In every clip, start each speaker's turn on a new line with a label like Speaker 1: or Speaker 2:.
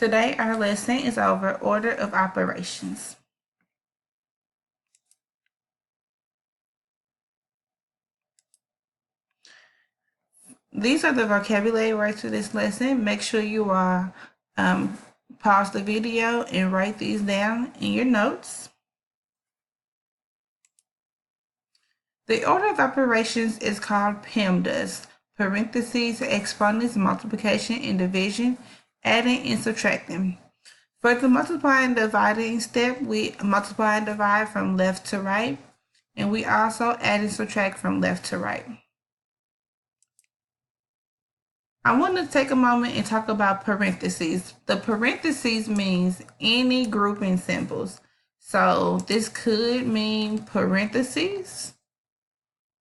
Speaker 1: Today our lesson is over order of operations. These are the vocabulary words for this lesson. Make sure you are pause the video and write these down in your notes. The order of operations is called PEMDAS, parentheses, exponents, multiplication and division, adding and subtracting. For the multiply and dividing step, we multiply and divide from left to right, and we also add and subtract from left to right. I want to take a moment and talk about parentheses. The parentheses means any grouping symbols. So this could mean parentheses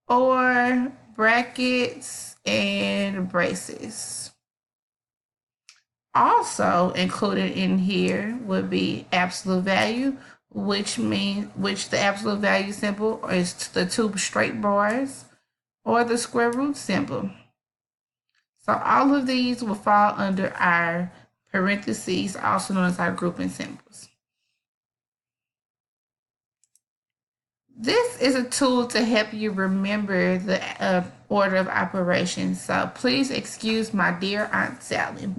Speaker 1: or brackets and braces. Also included in here would be absolute value, which the absolute value symbol is the two straight bars or the square root symbol. So all of these will fall under our parentheses, also known as our grouping symbols. This is a tool to help you remember the order of operations. So please excuse my dear Aunt Sally.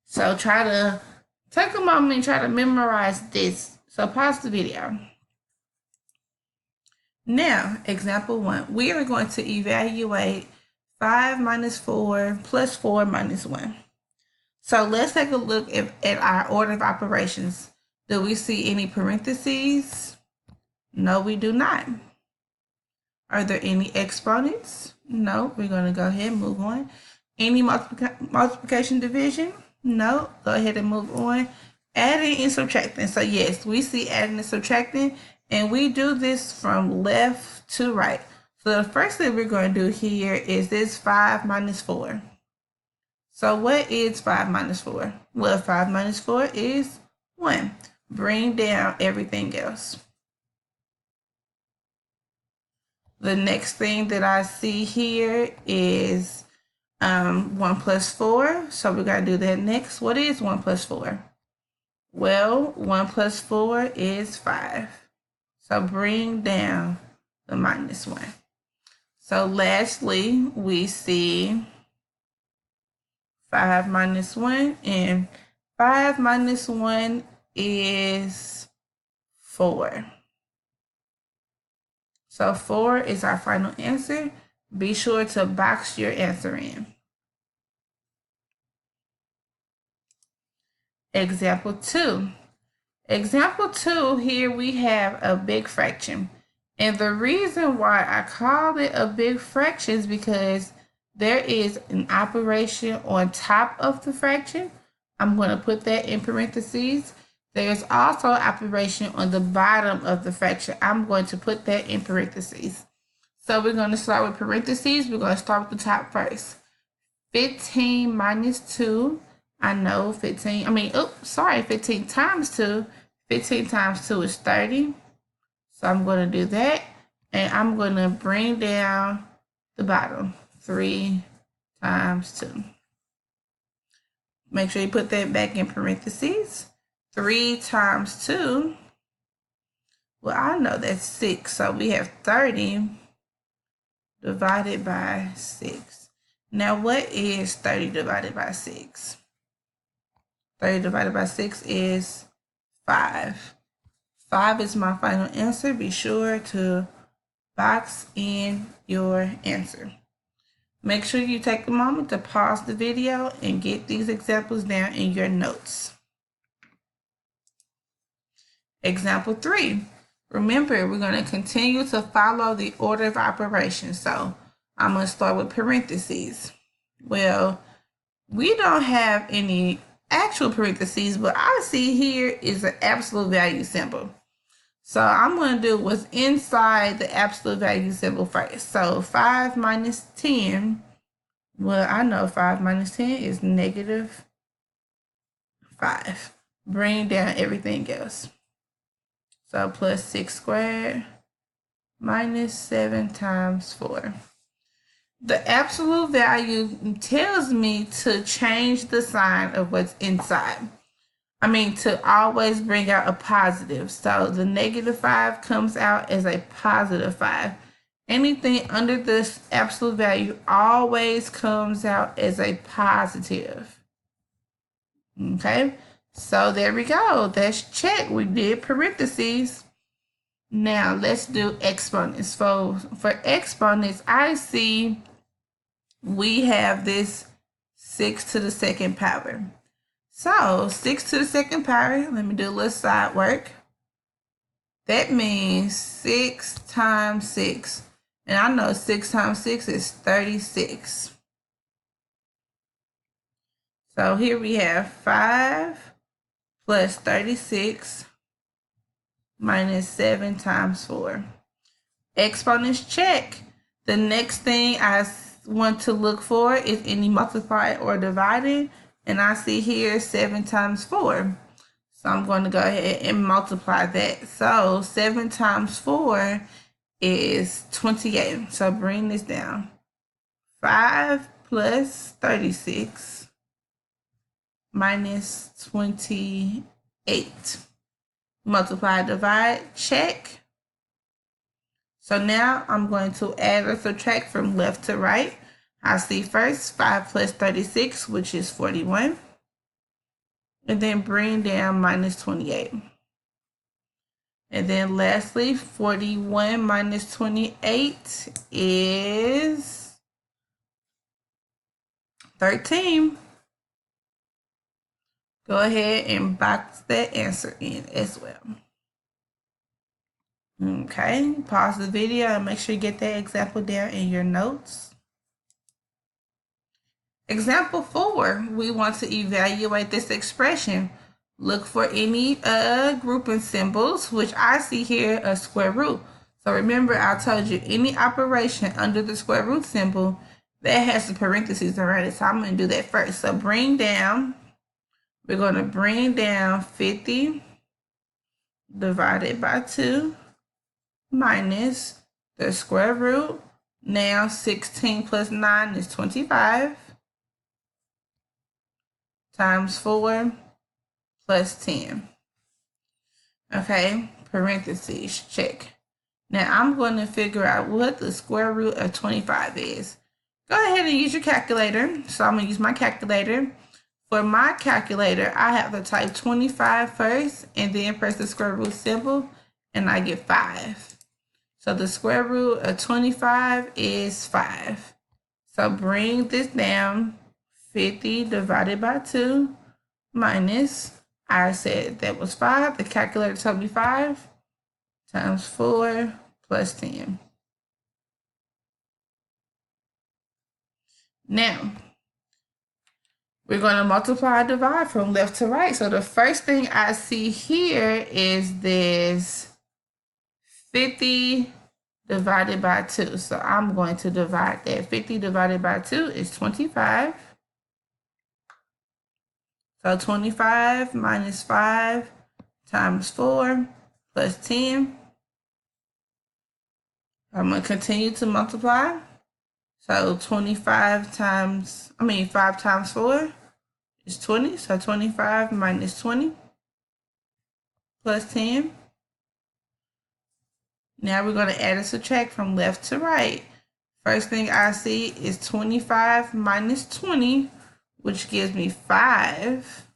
Speaker 1: So try to take a moment and try to memorize this. So pause the video. Now, example 1. We are going to evaluate 5 minus 4 plus 4 minus 1. So let's take a look at our order of operations. Do we see any parentheses? No, we do not. Are there any exponents? No, we're going to go ahead and move on. Any multiplication division? No, go ahead and move on. Adding and subtracting. So yes, we see adding and subtracting, and we do this from left to right. So the first thing we're going to do here is this 5 minus 4. So what is 5 minus 4? Well, 5 minus 4 is 1. Bring down everything else. The next thing that I see here is 1 plus 4. So we're going to do that next. What is 1 plus 4? Well, 1 plus 4 is 5. So bring down the minus 1. So lastly, we see 5 minus 1, and 5 minus 1 is 4. So 4 is our final answer. Be sure to box your answer in. Example 2. Example 2, here we have a big fraction. And the reason why I called it a big fraction is because there is an operation on top of the fraction. I'm going to put that in parentheses. There's also an operation on the bottom of the fraction. I'm going to put that in parentheses. So we're going to start with parentheses. We're going to start with the top first. 15 minus 2. I know 15 times 2. 15 times 2 is 30. So I'm going to do that. And I'm going to bring down the bottom. 3 times 2. Make sure you put that back in parentheses. 3 times 2. Well, I know that's 6. So we have 30 divided by 6. Now, what is 30 divided by 6? 30 divided by 6 is 5. 5 is my final answer. Be sure to box in your answer. Make sure you take a moment to pause the video and get these examples down in your notes. Example 3. Remember, we're going to continue to follow the order of operations. So I'm going to start with parentheses. Well, we don't have any actual parentheses, but I see here is an absolute value symbol. So I'm going to do what's inside the absolute value symbol first. So 5 minus 10, well, I know 5 minus 10 is negative 5. Bring down everything else. So plus 6 squared minus 7 times 4. The absolute value tells me to change the sign of what's inside. to always bring out a positive. So the -5 comes out as a +5. Anything under this absolute value always comes out as a positive. Okay, so there we go. That's check. We did parentheses. Now let's do exponents. For exponents, I see we have this 6 to the second power. So 6 to the second power, let me do a little side work. That means 6 times 6. And I know 6 times 6 is 36. So here we have 5 plus 36 minus 7 times 4. Exponents check. The next thing I want to look for is any multiply or dividing. And I see here 7 times 4. So I'm going to go ahead and multiply that. So 7 times 4 is 28. So bring this down. 5 plus 36 minus 28. Multiply, divide, check. So now I'm going to add or subtract from left to right. I see first 5 plus 36, which is 41. And then bring down minus 28. And then lastly, 41 minus 28 is 13. Go ahead and box that answer in as well. Okay, pause the video and make sure you get that example down in your notes. Example 4, we want to evaluate this expression. Look for any grouping symbols, which I see here a square root. So remember, I told you any operation under the square root symbol that has the parentheses around it. So I'm going to do that first. So bring down, we're going to bring down 50 divided by 2 minus the square root. Now 16 plus 9 is 25 times 4 plus 10. Okay, parentheses, check. Now I'm going to figure out what the square root of 25 is. Go ahead and use your calculator. So I'm going to use my calculator. For my calculator, I have to type 25 first and then press the square root symbol, and I get 5. So the square root of 25 is 5. So bring this down, 50 divided by 2 minus, I said that was 5. The calculator told me 5 times 4 plus 10. Now, we're going to multiply and divide from left to right. So the first thing I see here is this 50 divided by 2. So I'm going to divide that. 50 divided by 2 is 25. So 25 minus 5 times 4 plus 10. I'm going to continue to multiply. So 5 times 4 is 20. So 25 minus 20 plus 10. Now we're going to add and subtract from left to right. First thing I see is 25 minus 20, which gives me 5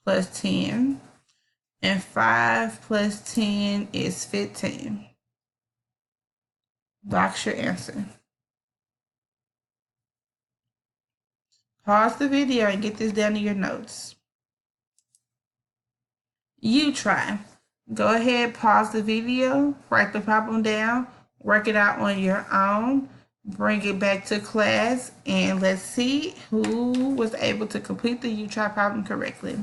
Speaker 1: plus 10. And 5 plus 10 is 15. Box your answer. Pause the video and get this down in your notes. You try. Go ahead, pause the video, write the problem down, work it out on your own, bring it back to class, and let's see who was able to complete the You Try problem correctly.